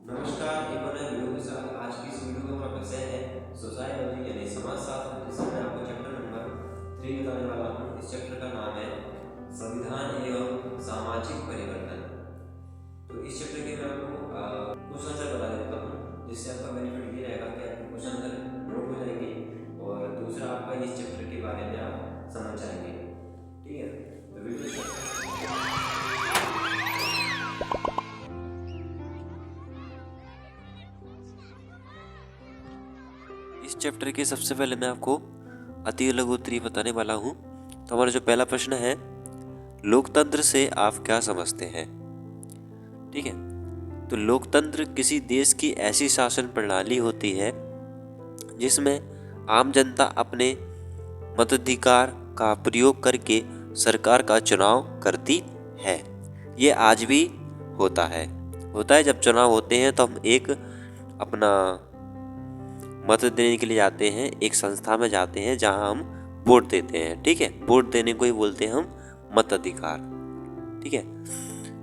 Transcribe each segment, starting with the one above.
नमस्कार, एक और नए वीडियो के साथ आज की इस वीडियो का टॉपिक है सोसाइलॉजी यानी समाजशास्त्र, जिसमें मैं आपको चैप्टर नंबर 3 बताने वाला हूँ। इस चैप्टर का नाम है संविधान एवं सामाजिक परिवर्तन। तो इस चैप्टर के मैं आपको कुछ आंसर बता देता हूँ, जिससे आपका बेनिफिट ये रहेगा कि आपके क्वेश्चन आंसर नोट हो जाएंगे और दूसरा आपका इस चैप्टर के बारे में आप समझ जाएंगे। ठीक है, तो वीडियो इस चैप्टर के सबसे पहले मैं आपको अति लघु उत्तरीय बताने वाला हूँ। तो हमारा जो पहला प्रश्न है, लोकतंत्र से आप क्या समझते हैं? ठीक है, तो लोकतंत्र किसी देश की ऐसी शासन प्रणाली होती है जिसमें आम जनता अपने मताधिकार का प्रयोग करके सरकार का चुनाव करती है। ये आज भी होता है जब चुनाव होते हैं तो हम एक अपना मत देने के लिए जाते हैं, एक संस्था में जाते हैं जहां हम वोट देते हैं। ठीक है, वोट देने को ही बोलते हैं हम मताधिकार। ठीक है,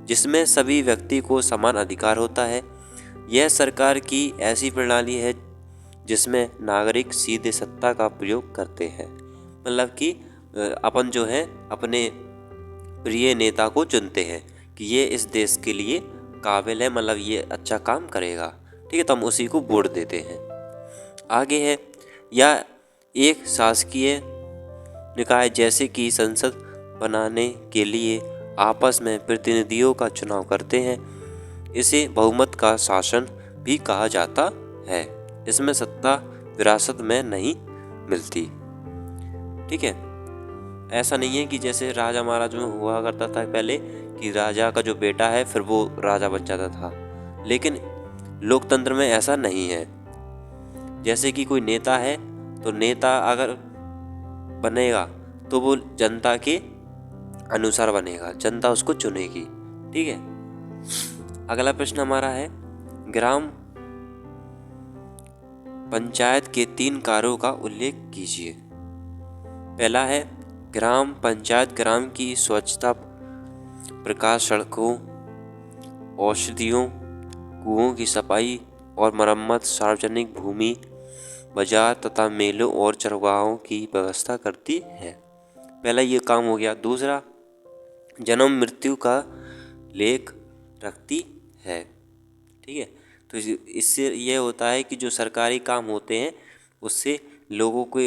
जिसमें सभी व्यक्ति को समान अधिकार होता है। यह सरकार की ऐसी प्रणाली है जिसमें नागरिक सीधे सत्ता का प्रयोग करते हैं। मतलब कि अपन जो है अपने प्रिय नेता को चुनते हैं कि ये इस देश के लिए काबिल है, मतलब ये अच्छा काम करेगा। ठीक है, तो हम उसी को वोट देते हैं। आगे है, या एक शासकीय निकाय जैसे कि संसद बनाने के लिए आपस में प्रतिनिधियों का चुनाव करते हैं। इसे बहुमत का शासन भी कहा जाता है। इसमें सत्ता विरासत में नहीं मिलती। ठीक है, ऐसा नहीं है कि जैसे राजा महाराज में हुआ करता था पहले कि राजा का जो बेटा है फिर वो राजा बन जाता था, लेकिन लोकतंत्र में ऐसा नहीं है। जैसे कि कोई नेता है तो नेता अगर बनेगा तो वो जनता के अनुसार बनेगा, जनता उसको चुनेगी। ठीक है, अगला प्रश्न हमारा है, ग्राम पंचायत के 3 कार्यों का उल्लेख कीजिए। पहला है, ग्राम पंचायत ग्राम की स्वच्छता, प्रकाश, सड़कों, औषधियों, कुओं की सफाई और मरम्मत, सार्वजनिक भूमि, बाजार तथा मेलों और चरवाहों की व्यवस्था करती है। पहला ये काम हो गया। दूसरा, जन्म मृत्यु का लेख रखती है। ठीक है, तो इससे यह होता है कि जो सरकारी काम होते हैं उससे लोगों को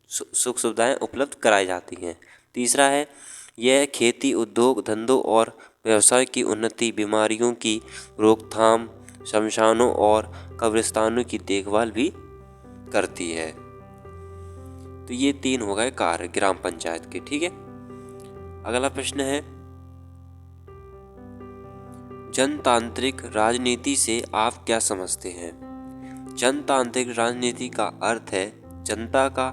सुख सुविधाएं उपलब्ध कराई जाती हैं। तीसरा है, यह खेती, उद्योग धंधों और व्यवसाय की उन्नति, बीमारियों की रोकथाम, शमशानों और कब्रिस्तानों की देखभाल भी करती है। तो ये 3 हो गए कार्य ग्राम पंचायत के। ठीक है, अगला प्रश्न है, जनतांत्रिक राजनीति से आप क्या समझते हैं? जनतांत्रिक राजनीति का अर्थ है जनता का,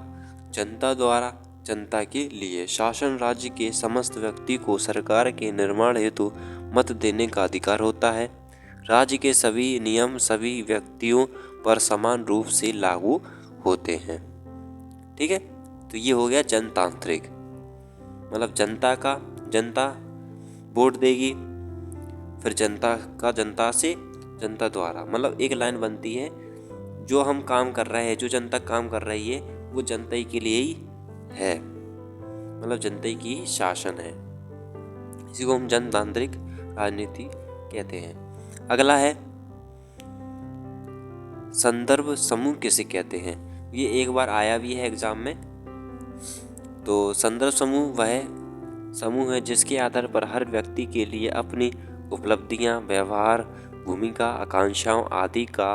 जनता द्वारा, जनता के लिए शासन। राज्य के समस्त व्यक्ति को सरकार के निर्माण हेतु मत देने का अधिकार होता है। राज्य के सभी नियम सभी व्यक्तियों पर समान रूप से लागू होते हैं। ठीक है, तो ये हो गया जनतांत्रिक, मतलब जनता का, जनता वोट देगी, फिर जनता का, जनता से, जनता द्वारा, मतलब एक लाइन बनती है, जो हम काम कर रहे हैं, जो जनता काम कर रही है वो जनता ही के लिए ही है, मतलब जनता ही की शासन है। इसी को हम जनतांत्रिक राजनीति कहते हैं। अगला है, संदर्भ समूह किसे कहते हैं? ये एक बार आया भी है एग्जाम में। तो संदर्भ समूह वह समूह है जिसके आधार पर हर व्यक्ति के लिए अपनी उपलब्धियां, व्यवहार, भूमिका, आकांक्षाओं आदि का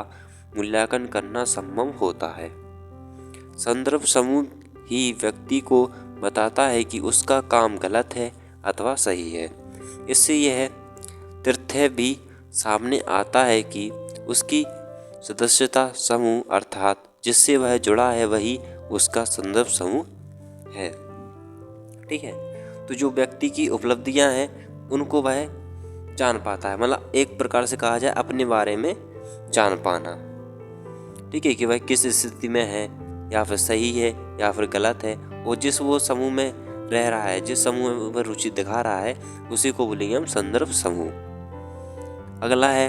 मूल्यांकन करना संभव होता है। संदर्भ समूह ही व्यक्ति को बताता है कि उसका काम गलत है अथवा सही है। इससे यह तथ्य भी सामने आता है कि उसकी सदस्यता समूह अर्थात जिससे वह जुड़ा है वही उसका संदर्भ समूह है। ठीक है, तो जो व्यक्ति की उपलब्धियां हैं उनको वह जान पाता है, मतलब एक प्रकार से कहा जाए अपने बारे में जान पाना। ठीक है, कि वह किस स्थिति में है, या फिर सही है या फिर गलत है, और जिस वो समूह में रह रहा है, जिस समूह में वह रुचि दिखा रहा है, उसी को बोलेंगे हम संदर्भ समूह। अगला है,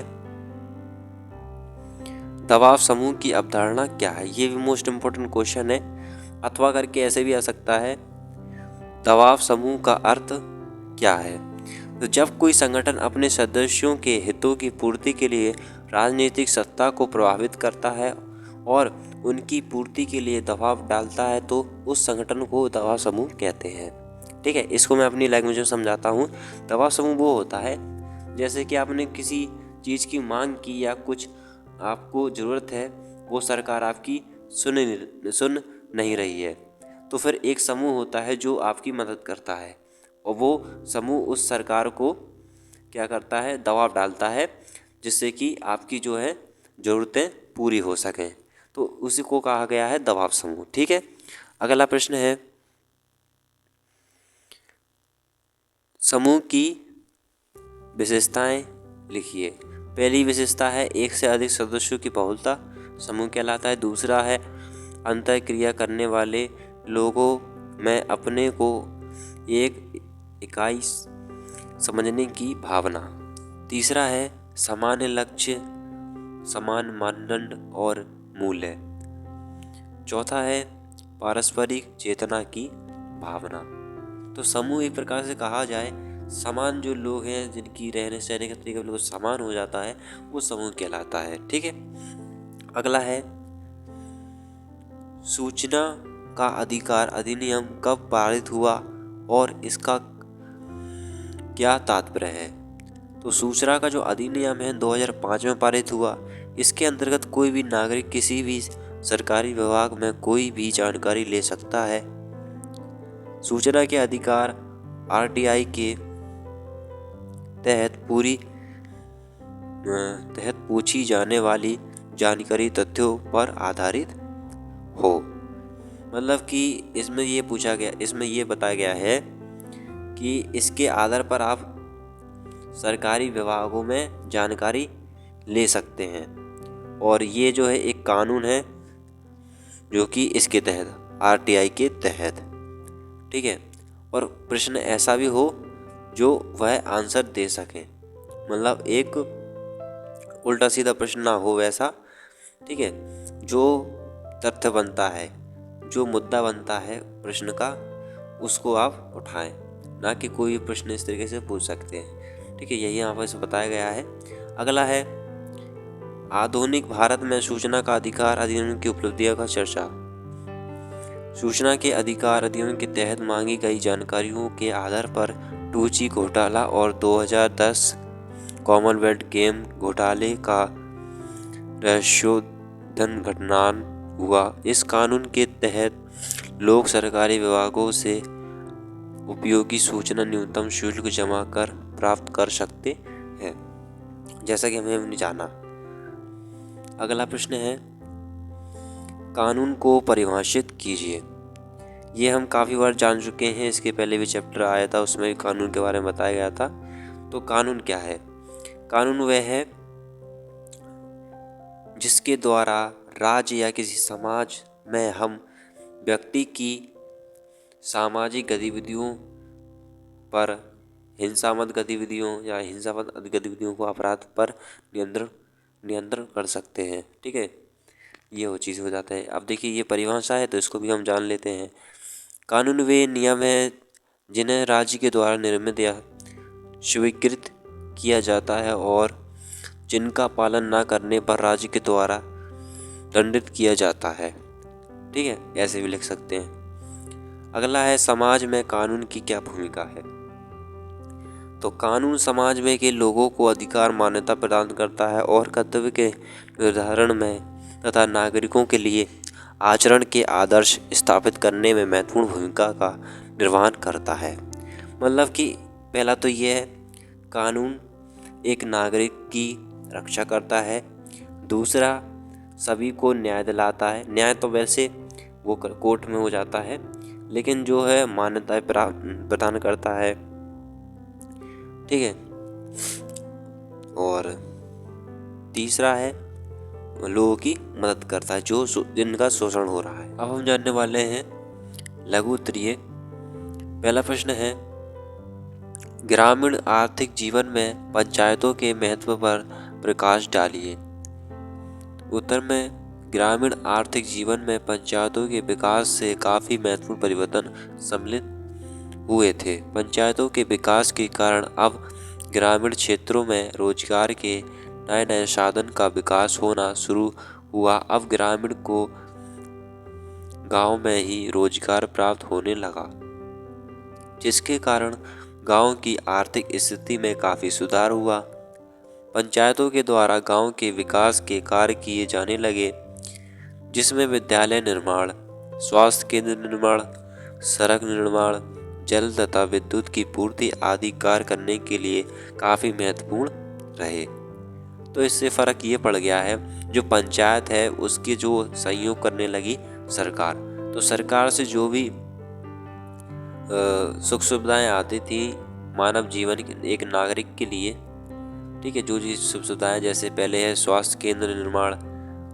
दबाव समूह की अवधारणा क्या है? ये भी मोस्ट इम्पोर्टेंट क्वेश्चन है। अथवा करके ऐसे भी आ सकता है, दबाव समूह का अर्थ क्या है? तो जब कोई संगठन अपने सदस्यों के हितों की पूर्ति के लिए राजनीतिक सत्ता को प्रभावित करता है और उनकी पूर्ति के लिए दबाव डालता है तो उस संगठन को दबाव समूह कहते हैं। ठीक है, इसको मैं अपनी लैंग्वेज में समझाता हूँ। दबाव समूह वो होता है जैसे कि आपने किसी चीज़ की मांग की या कुछ आपको ज़रूरत है, वो सरकार आपकी सुन नहीं रही है, तो फिर एक समूह होता है जो आपकी मदद करता है और वो समूह उस सरकार को क्या करता है, दबाव डालता है जिससे कि आपकी जो है ज़रूरतें पूरी हो सकें। तो उसी को कहा गया है दबाव समूह। ठीक है, अगला प्रश्न है, समूह की विशेषताएं लिखिए। पहली विशेषता है एक से अधिक सदस्यों की बहुलता, समूह कहलाता है। दूसरा है अंतःक्रिया करने वाले लोगों में अपने को एक इकाई समझने की भावना। तीसरा है सामान्य लक्ष्य, समान मानदंड और मूल्य। चौथा है पारस्परिक चेतना की भावना। तो समूह एक प्रकार से कहा जाए, समान जो लोग हैं जिनकी रहने सहने का तरीका बिल्कुल समान हो जाता है, वो समूह कहलाता है। ठीक है, अगला है सूचना का अधिकार अधिनियम कब पारित हुआ और इसका क्या तात्पर्य है? तो सूचना का जो अधिनियम है 2005 में पारित हुआ। इसके अंतर्गत कोई भी नागरिक किसी भी सरकारी विभाग में कोई भी जानकारी ले सकता है। सूचना के अधिकार आरटीआई के तहत पूछी जाने वाली जानकारी तथ्यों पर आधारित हो। मतलब कि इसमें ये बताया गया है कि इसके आधार पर आप सरकारी विभागों में जानकारी ले सकते हैं और ये जो है एक कानून है जो कि इसके तहत आरटीआई के तहत। ठीक है, और प्रश्न ऐसा भी हो जो वह आंसर दे सके, मतलब एक उल्टा सीधा प्रश्न ना हो वैसा। ठीक है, जो तथ्य बनता है, जो मुद्दा बनता है प्रश्न का, उसको आप उठाएं, ना कि कोई भी प्रश्न इस तरीके से पूछ सकते हैं। ठीक है, यही यहाँ पर बताया गया है। अगला है आधुनिक भारत में सूचना का अधिकार अधिनियम की उपलब्धियों का चर्चा। सूचना के अधिकार अधिनियम के तहत मांगी गई जानकारियों के आधार पर 2G घोटाला और 2010 कॉमनवेल्थ गेम घोटाले का रहस्योद्धार घटना हुआ। इस कानून के तहत लोग सरकारी विभागों से उपयोगी सूचना न्यूनतम शुल्क जमा कर प्राप्त कर सकते हैं, जैसा कि हमें जाना। अगला प्रश्न है कानून को परिभाषित कीजिए। ये हम काफ़ी बार जान चुके हैं, इसके पहले भी चैप्टर आया था, उसमें भी कानून के बारे में बताया गया था। तो कानून क्या है? कानून वह है जिसके द्वारा राज्य या किसी समाज में हम व्यक्ति की सामाजिक गतिविधियों पर हिंसात्मक गतिविधियों या हिंसात्मक गतिविधियों को अपराध पर नियंत्रण कर सकते हैं। ठीक है, ये वो चीज़ हो जाता है। अब देखिए ये परिभाषा है तो इसको भी हम जान लेते हैं। कानून वे नियम हैं जिन्हें राज्य के द्वारा निर्मित या स्वीकृत किया जाता है और जिनका पालन न करने पर राज्य के द्वारा दंडित किया जाता है। ठीक है, ऐसे भी लिख सकते हैं। अगला है समाज में कानून की क्या भूमिका है? तो कानून समाज में के लोगों को अधिकार मान्यता प्रदान करता है और कर्तव्य के निर्धारण में तथा नागरिकों के लिए आचरण के आदर्श स्थापित करने में महत्वपूर्ण भूमिका का निर्वहन करता है। मतलब कि पहला तो ये है, कानून एक नागरिक की रक्षा करता है। दूसरा, सभी को न्याय दिलाता है। न्याय तो वैसे वो कोर्ट में हो जाता है, लेकिन जो है मान्यताएं प्रदान करता है। ठीक है, और तीसरा है लोगों की मदद करता है जो जिनका शोषण हो रहा है। अब हम जानने वाले हैं लघु उत्तरीय। पहला प्रश्न है ग्रामीण आर्थिक जीवन में पंचायतों के महत्व पर प्रकाश डालिए। उत्तर में ग्रामीण आर्थिक जीवन में पंचायतों के विकास से काफ़ी महत्वपूर्ण परिवर्तन सम्मिलित हुए थे। पंचायतों के विकास के कारण अब ग्रामीण क्षेत्रों में रोजगार के नए नए साधन का विकास होना शुरू हुआ। अब ग्रामीण को गांव में ही रोजगार प्राप्त होने लगा, जिसके कारण गांव की आर्थिक स्थिति में काफ़ी सुधार हुआ। पंचायतों के द्वारा गांव के विकास के कार्य किए जाने लगे, जिसमें विद्यालय निर्माण, स्वास्थ्य केंद्र निर्माण, सड़क निर्माण, जल तथा विद्युत की पूर्ति आदि कार्य करने के लिए काफ़ी महत्वपूर्ण रहे। तो इससे फ़र्क ये पड़ गया है, जो पंचायत है उसके जो सहयोग करने लगी सरकार, तो सरकार से जो भी सुख सुविधाएं आती थी मानव जीवन एक नागरिक के लिए, ठीक है, जो जी सुख सुविधाएं जैसे पहले है स्वास्थ्य केंद्र निर्माण,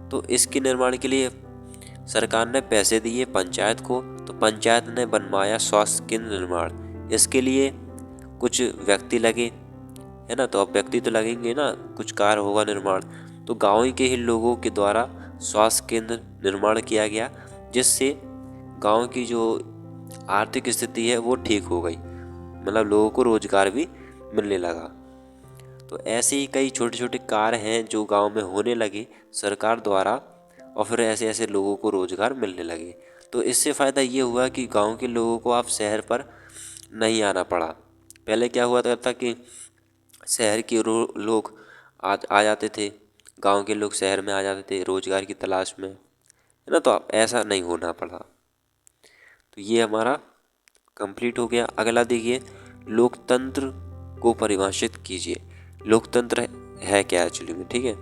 तो इसके निर्माण के लिए सरकार ने पैसे दिए पंचायत को, तो पंचायत ने बनवाया स्वास्थ्य केंद्र निर्माण। इसके लिए कुछ व्यक्ति लगे, है ना, तो अब व्यक्ति तो लगेंगे ना, कुछ कार्य होगा निर्माण, तो गाँव के ही लोगों के द्वारा स्वास्थ्य केंद्र निर्माण किया गया, जिससे गांव की जो आर्थिक स्थिति है वो ठीक हो गई, मतलब लोगों को रोजगार भी मिलने लगा। तो ऐसे ही कई छोटे छोटे कार्य हैं जो गांव में होने लगे सरकार द्वारा, और फिर ऐसे ऐसे लोगों को रोजगार मिलने लगे। तो इससे फ़ायदा ये हुआ कि गांव के लोगों को अब शहर पर नहीं आना पड़ा। पहले क्या हुआ था कि शहर के लोग आ जाते थे, गांव के लोग शहर में आ जाते थे रोजगार की तलाश में, है ना, तो अब ऐसा नहीं होना पड़ा। तो ये हमारा कंप्लीट हो गया। अगला देखिए, लोकतंत्र को परिभाषित कीजिए। लोकतंत्र है क्या एक्चुअली में, ठीक है।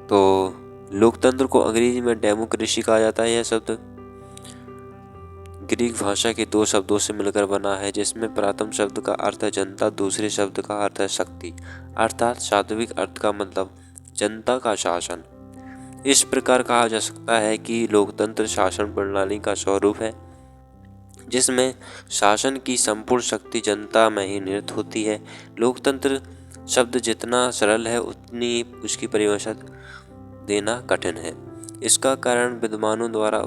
तो लोकतंत्र को अंग्रेजी में डेमोक्रेसी कहा जाता है। यह शब्द ग्रीक भाषा के दो शब्दों से मिलकर बना है, जिसमें प्रथम शब्द का अर्थ है जनता, दूसरे शब्द का अर्थ है शक्ति, अर्थात शाब्दिक अर्थ का मतलब जनता का शासन। इस प्रकार कहा जा सकता है कि लोकतंत्र शासन प्रणाली का स्वरूप है, जिसमें शासन की संपूर्ण शक्ति जनता में ही निहित होती है। लोकतंत्र शब्द जितना सरल है उतनी उसकी परिभाषा देना कठिन है। इसका कारण विद्वानों द्वारा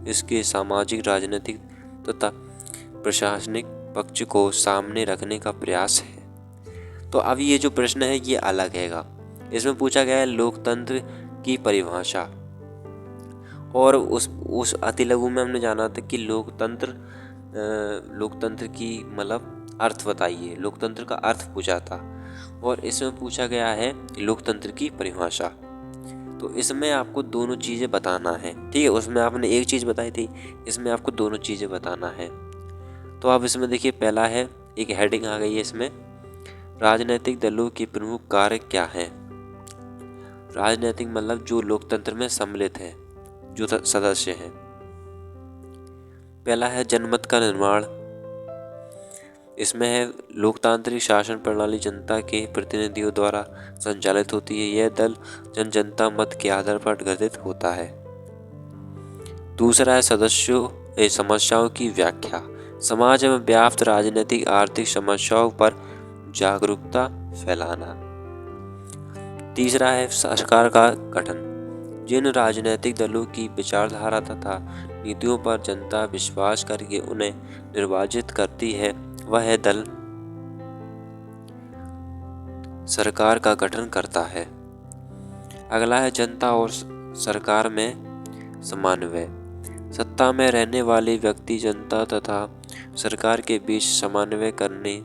इसके सामाजिक, राजनीतिक तथा प्रशासनिक पक्ष को सामने रखने का प्रयास है। तो अब ये जो प्रश्न है ये अलग हैगा। इसमें पूछा गया है लोकतंत्र की परिभाषा, और उस अति लघु में हमने जाना था कि लोकतंत्र की मतलब अर्थ बताइए, लोकतंत्र का अर्थ पूछा था, और इसमें पूछा गया है लोकतंत्र की परिभाषा। तो इसमें आपको दोनों चीज़ें बताना है, ठीक है। उसमें आपने एक चीज़ बताई थी, इसमें आपको दोनों चीज़ें बताना है। तो अब इसमें देखिए, पहला है, एक हेडिंग आ गई है इसमें, राजनीतिक दलों के प्रमुख कार्य क्या हैं। राजनीतिक मतलब जो लोकतंत्र में सम्मिलित है, जो सदस्य हैं। पहला है जनमत का निर्माण। इसमें है लोकतांत्रिक शासन प्रणाली जनता के प्रतिनिधियों द्वारा संचालित होती है। यह दल जनता मत के आधार पर गठित होता है। दूसरा है समस्याओं की व्याख्या। समाज में व्याप्त राजनीतिक आर्थिक समस्याओं पर जागरूकता फैलाना। तीसरा है सरकार का गठन। जिन राजनीतिक दलों की विचारधारा तथा नीतियों पर जनता विश्वास करके उन्हें निर्वाचित करती है, वह दल सरकार का गठन करता है। अगला है जनता और सरकार में समन्वय। सत्ता में रहने वाले व्यक्ति जनता तथा सरकार के बीच समन्वय करने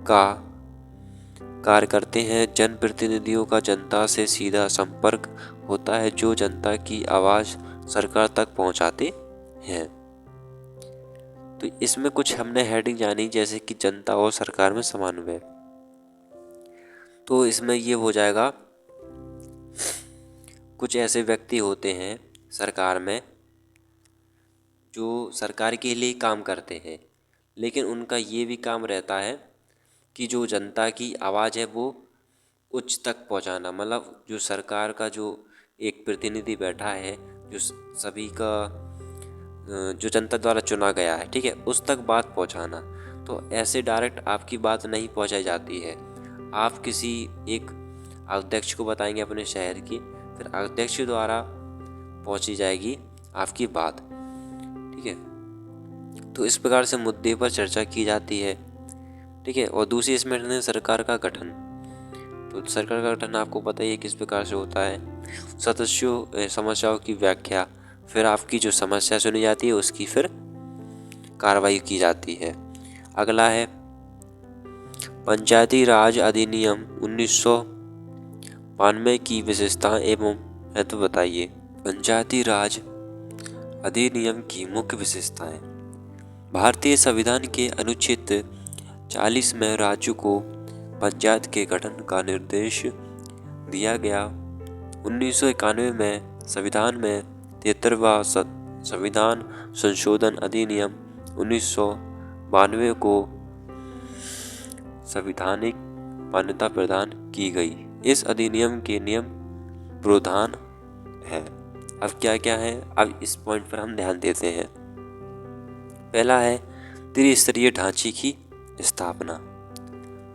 का कार्य करते हैं। जनप्रतिनिधियों का जनता से सीधा संपर्क होता है, जो जनता की आवाज़ सरकार तक पहुंचाते हैं। तो इसमें कुछ हमने हेडिंग जानी, जैसे कि जनता और सरकार में समन्वय। तो इसमें ये हो जाएगा, कुछ ऐसे व्यक्ति होते हैं सरकार में जो सरकार के लिए काम करते हैं, लेकिन उनका ये भी काम रहता है कि जो जनता की आवाज़ है वो उच्च तक पहुंचाना, मतलब जो सरकार का जो एक प्रतिनिधि बैठा है, जो सभी का जो जनता द्वारा चुना गया है, ठीक है, उस तक बात पहुंचाना। तो ऐसे डायरेक्ट आपकी बात नहीं पहुंचाई जाती है। आप किसी एक अध्यक्ष को बताएंगे अपने शहर की, फिर अध्यक्ष द्वारा पहुंची जाएगी आपकी बात। ठीक है, तो इस प्रकार से मुद्दे पर चर्चा की जाती है। ठीक है, और दूसरी इसमें है सरकार का गठन। तो सरकार का गठन आपको पता ही है किस प्रकार से होता है। सदस्यों समस्याओं की व्याख्या, फिर आपकी जो समस्या सुनी जाती है उसकी फिर कार्रवाई की जाती है। अगला है पंचायती राज अधिनियम 1992 की विशेषताएं एवं महत्व बताइए। पंचायती राज अधिनियम की मुख्य विशेषताएं। भारतीय संविधान के अनुच्छेद 40 में राज्यों को पंचायत के गठन का निर्देश दिया गया। 1991 में संविधान में 73वां संविधान संशोधन अधिनियम 1992 को संवैधानिक मान्यता प्रदान की गई। इस अधिनियम के नियम प्रावधान है। अब क्या क्या है, अब इस पॉइंट पर हम ध्यान देते हैं। पहला है त्रिस्तरीय ढांचे की स्थापना,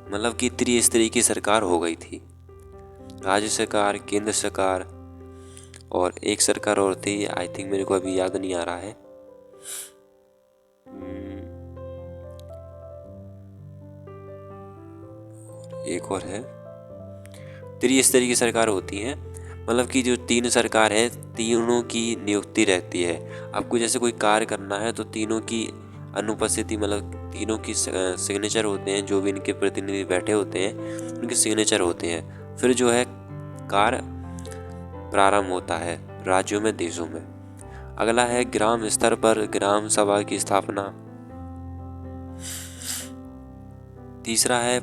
मतलब कि त्रिस्तरीय की सरकार हो गई थी। राज्य सरकार, केंद्र सरकार और एक सरकार और थी, आई थिंक मेरे को अभी याद नहीं आ रहा है। एक और है, त्रिस्तरीय की सरकार होती है, मतलब कि जो तीन सरकार है तीनों की नियुक्ति रहती है। आपको जैसे कोई कार्य करना है तो तीनों की अनुपस्थिति, मतलब तीनों की सिग्नेचर होते हैं, जो भी इनके प्रतिनिधि बैठे होते हैं उनके सिग्नेचर होते हैं। फिर जो है कार्य प्रारंभ होता है राज्यों में, देशों में। अगला है ग्राम स्तर पर ग्राम सभा की स्थापना। तीसरा है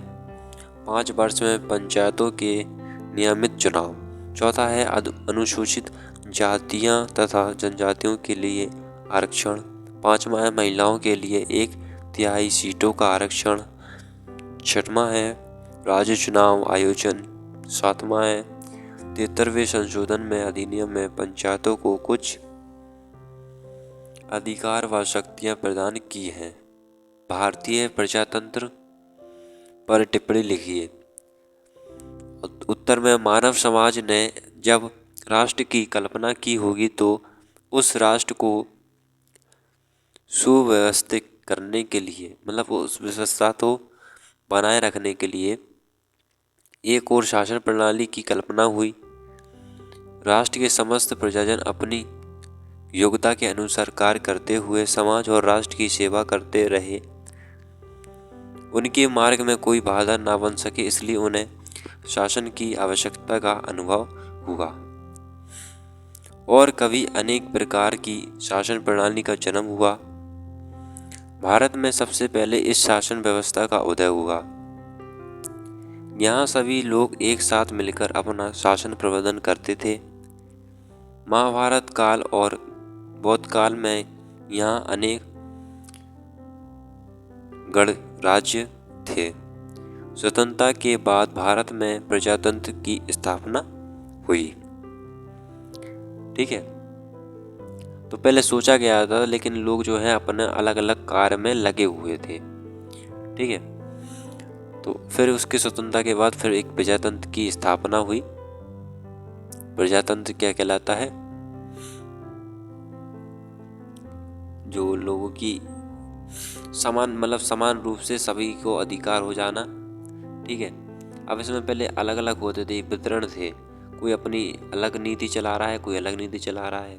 5 वर्ष में पंचायतों के नियमित चुनाव। चौथा है अनुसूचित जातियां तथा जनजातियों के लिए आरक्षण। पांचवा है महिलाओं के लिए 1/3 सीटों का आरक्षण। छठवां है राज्य चुनाव आयोजन। सातवां है 73वें संशोधन में अधिनियम में पंचायतों को कुछ अधिकार व शक्तियां प्रदान की हैं। भारतीय प्रजातंत्र पर टिप्पणी लिखिए। उत्तर में मानव समाज ने जब राष्ट्र की कल्पना की होगी तो उस राष्ट्र को सुव्यवस्थित करने के लिए, मतलब उस व्यवस्था को बनाए रखने के लिए एक और शासन प्रणाली की कल्पना हुई। राष्ट्र के समस्त प्रजाजन अपनी योग्यता के अनुसार कार्य करते हुए समाज और राष्ट्र की सेवा करते रहे। उनके मार्ग में कोई बाधा ना बन सके, इसलिए उन्हें शासन की आवश्यकता का अनुभव हुआ और कभी अनेक प्रकार की शासन प्रणाली का जन्म हुआ। भारत में सबसे पहले इस शासन व्यवस्था का उदय हुआ। यहाँ सभी लोग एक साथ मिलकर अपना शासन प्रबंधन करते थे। महाभारत काल और बौद्ध काल में यहाँ अनेक गणराज्य थे। स्वतंत्रता के बाद भारत में प्रजातंत्र की स्थापना हुई। ठीक है, तो पहले सोचा गया था, लेकिन लोग जो है अपने अलग अलग कार्य में लगे हुए थे। ठीक है, तो फिर उसकी स्वतंत्रता के बाद फिर एक प्रजातंत्र की स्थापना हुई। प्रजातंत्र क्या कहलाता है? जो लोगों की समान, मतलब समान रूप से सभी को अधिकार हो जाना। ठीक है, अब इसमें पहले अलग अलग होते थे, वितरण थे, कोई अपनी अलग नीति चला रहा है, कोई अलग नीति चला रहा है।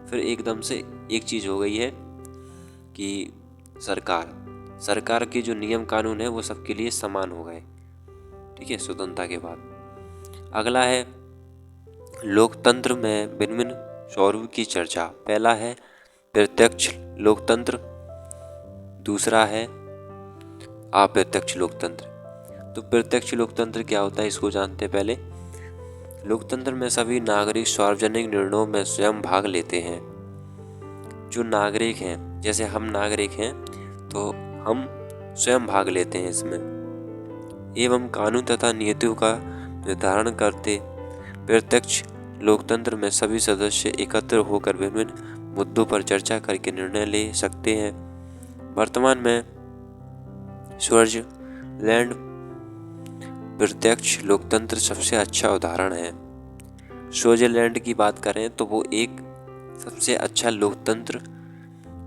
फिर एकदम से एक चीज़ हो गई है कि सरकार के जो नियम कानून है वो सबके लिए समान हो गए। ठीक है, स्वतंत्रता के बाद। अगला है लोकतंत्र में भिन्न भिन्न स्वरूप की चर्चा। पहला है प्रत्यक्ष लोकतंत्र, दूसरा है अप्रत्यक्ष लोकतंत्र। तो प्रत्यक्ष लोकतंत्र क्या होता है इसको जानते हैं पहले। लोकतंत्र में सभी नागरिक सार्वजनिक निर्णयों में स्वयं भाग लेते हैं। जो नागरिक हैं, जैसे हम नागरिक हैं तो हम स्वयं भाग लेते हैं इसमें, एवं कानून तथा नीतियों का निर्धारण करते। प्रत्यक्ष लोकतंत्र में सभी सदस्य एकत्र होकर विभिन्न मुद्दों पर चर्चा करके निर्णय ले सकते हैं। वर्तमान में स्विट्जरलैंड प्रत्यक्ष लोकतंत्र सबसे अच्छा उदाहरण है। स्विट्जरलैंड की बात करें तो वो एक सबसे अच्छा लोकतंत्र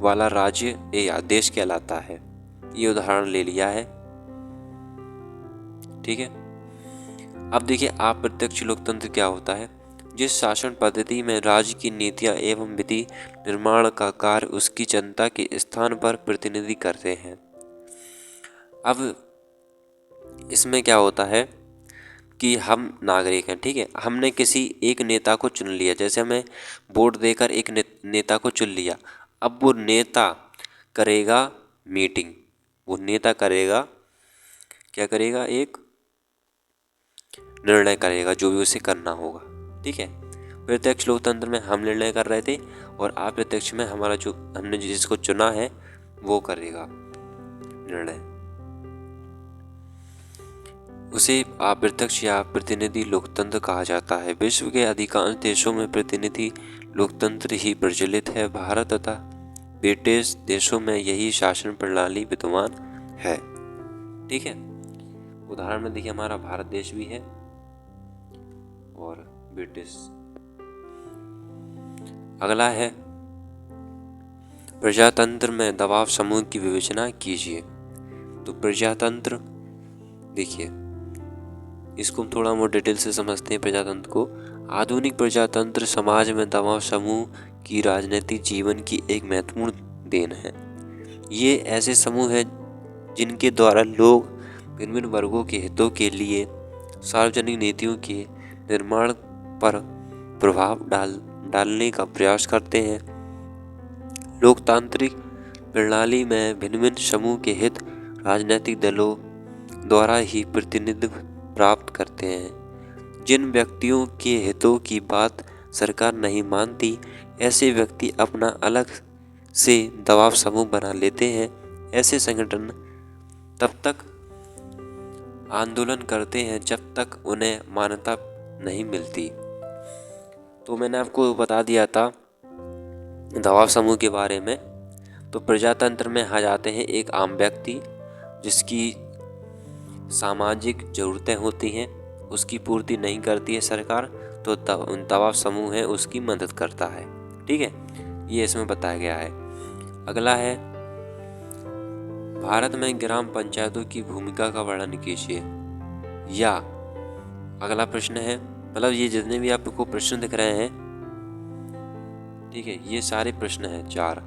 वाला राज्य या देश कहलाता है। ये उदाहरण ले लिया है, ठीक है। अब देखिए अप्रत्यक्ष लोकतंत्र क्या होता है। जिस शासन पद्धति में राज्य की नीतियां एवं विधि निर्माण का कार्य उसकी जनता के स्थान पर प्रतिनिधि करते हैं। अब इसमें क्या होता है कि हम नागरिक हैं, ठीक है। हमने किसी एक नेता को चुन लिया, जैसे हमें वोट देकर एक नेता को चुन लिया। अब वो नेता करेगा मीटिंग, वो नेता करेगा, क्या करेगा, एक निर्णय करेगा जो भी उसे करना होगा, ठीक है। प्रत्यक्ष लोकतंत्र में हम निर्णय कर रहे थे और अप्रत्यक्ष में हमारा जो हमने जिसको चुना है वो करेगा निर्णय। उसे अप्रत्यक्ष या प्रतिनिधि लोकतंत्र कहा जाता है। विश्व के अधिकांश देशों में प्रतिनिधि लोकतंत्र ही प्रचलित है। भारत तथा ब्रिटिश देशों में यही शासन प्रणाली विद्यमान है, ठीक है। उदाहरण में देखिए हमारा भारत देश भी है और ब्रिटिश। अगला है प्रजातंत्र में दबाव समूह की विवेचना कीजिए। तो प्रजातंत्र देखिए इसको हम थोड़ा और डिटेल से समझते हैं। प्रजातंत्र को आधुनिक प्रजातंत्र समाज में दबाव समूह की राजनीतिक जीवन की एक महत्वपूर्ण देन है। ये ऐसे समूह हैं जिनके द्वारा लोग भिन्न वर्गों के हितों के लिए सार्वजनिक नीतियों के निर्माण पर प्रभाव डालने का प्रयास करते हैं। लोकतांत्रिक प्रणाली में भिन्न समूह के हित राजनीतिक दलों द्वारा ही प्रतिनिधित्व प्राप्त करते हैं। जिन व्यक्तियों के हितों की बात सरकार नहीं मानती, ऐसे व्यक्ति अपना अलग से दबाव समूह बना लेते हैं। ऐसे संगठन तब तक आंदोलन करते हैं जब तक उन्हें मान्यता नहीं मिलती। तो मैंने आपको बता दिया था दबाव समूह के बारे में। तो प्रजातंत्र में आ जाते हैं एक आम व्यक्ति जिसकी सामाजिक ज़रूरतें होती हैं, उसकी पूर्ति नहीं करती है सरकार, तो दबाव समूह है उसकी मदद करता है, ठीक है। ये इसमें बताया गया है। अगला है भारत में ग्राम पंचायतों की भूमिका का वर्णन कीजिए। या अगला प्रश्न है, मतलब ये जितने भी आपको प्रश्न दिख रहे हैं, ठीक है, ये सारे प्रश्न हैं 4।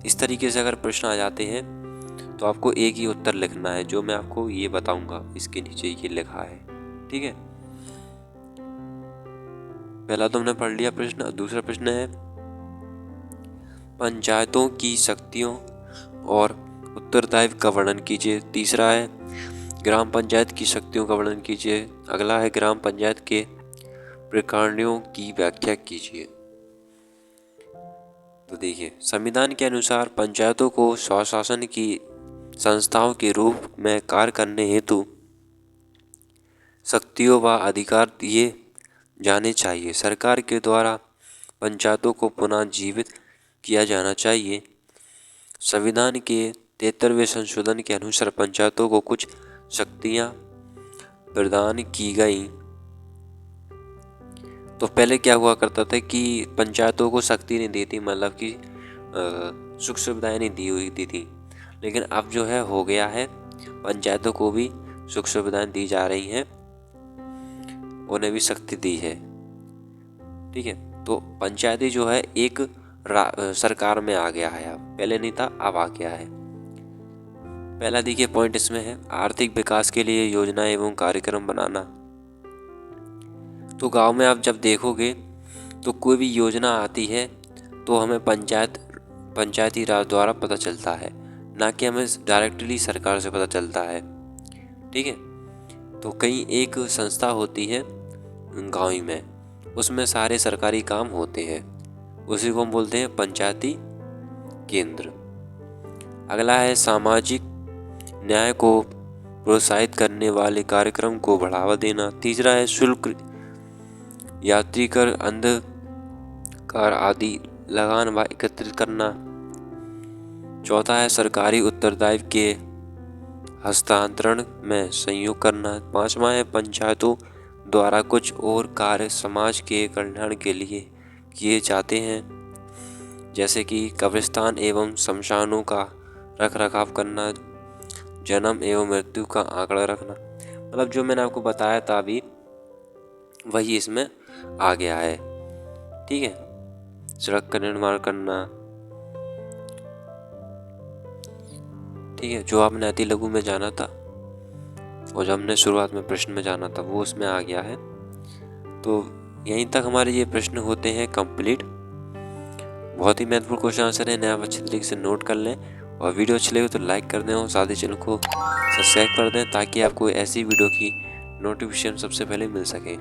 इस तरीके से अगर प्रश्न आ जाते हैं तो आपको एक ही उत्तर लिखना है, जो मैं आपको ये बताऊंगा इसके नीचे ये लिखा है, ठीक है। पहला तो हमने पढ़ लिया प्रश्न। दूसरा प्रश्न है पंचायतों की शक्तियों और उत्तरदायित्व का वर्णन कीजिए। तीसरा है ग्राम पंचायत की शक्तियों का वर्णन कीजिए। अगला है ग्राम पंचायत के प्रकारों की व्याख्या कीजिए। तो देखिए संविधान के अनुसार पंचायतों को स्वशासन की संस्थाओं के रूप में कार्य करने हेतु शक्तियों व अधिकार दिए जाने चाहिए। सरकार के द्वारा पंचायतों को पुनः जीवित किया जाना चाहिए। संविधान के 73वें संशोधन के अनुसार पंचायतों को कुछ शक्तियां प्रदान की गई। तो पहले क्या हुआ करता था कि पंचायतों को शक्ति नहीं दी थी, मतलब कि सुख सुविधाएं नहीं दी हुई थी। लेकिन अब जो है हो गया है, पंचायतों को भी सुख सुविधाएं दी जा रही हैं, उन्हें भी शक्ति दी है, ठीक है। तो पंचायती जो है एक सरकार में आ गया है, अब पहले नहीं था, अब आ गया है। पहला देखिए पॉइंट इसमें है आर्थिक विकास के लिए योजना एवं कार्यक्रम बनाना। तो गांव में आप जब देखोगे तो कोई भी योजना आती है तो हमें पंचायती राज द्वारा पता चलता है, ना कि हमें डायरेक्टली सरकार से पता चलता है, ठीक है। तो कहीं एक संस्था होती है गाँव में, उसमें सारे सरकारी काम होते हैं, उसी को हम बोलते हैं पंचायती केंद्र। अगला है सामाजिक न्याय को प्रोत्साहित करने वाले कार्यक्रम को बढ़ावा देना। तीसरा है शुल्क, यात्री कर, अंधकार आदि लगान व एकत्रित करना। चौथा है सरकारी उत्तरदायित्व के हस्तांतरण में सहयोग करना। 5वां है पंचायतों द्वारा कुछ और कार्य समाज के कल्याण के लिए किए जाते हैं, जैसे कि कब्रिस्तान एवं शमशानों का रख रखाव करना, जन्म एवं मृत्यु का आंकड़ा रखना। मतलब जो मैंने आपको बताया था अभी वही इसमें आ गया है। ठीक है, सड़क का निर्माण करना। ठीक है, जो आपने अति लघु में जाना था और जो हमने शुरुआत में प्रश्न में जाना था वो उसमें आ गया है। तो यहीं तक हमारे ये प्रश्न होते हैं कंप्लीट। बहुत ही महत्वपूर्ण क्वेश्चन आंसर है, इन्हें आप अच्छे तरीके से नोट कर लें और वीडियो अच्छी लगे तो लाइक कर दें और साथ ही चैनल को सब्सक्राइब कर दें ताकि आपको ऐसी वीडियो की नोटिफिकेशन सबसे पहले मिल सके।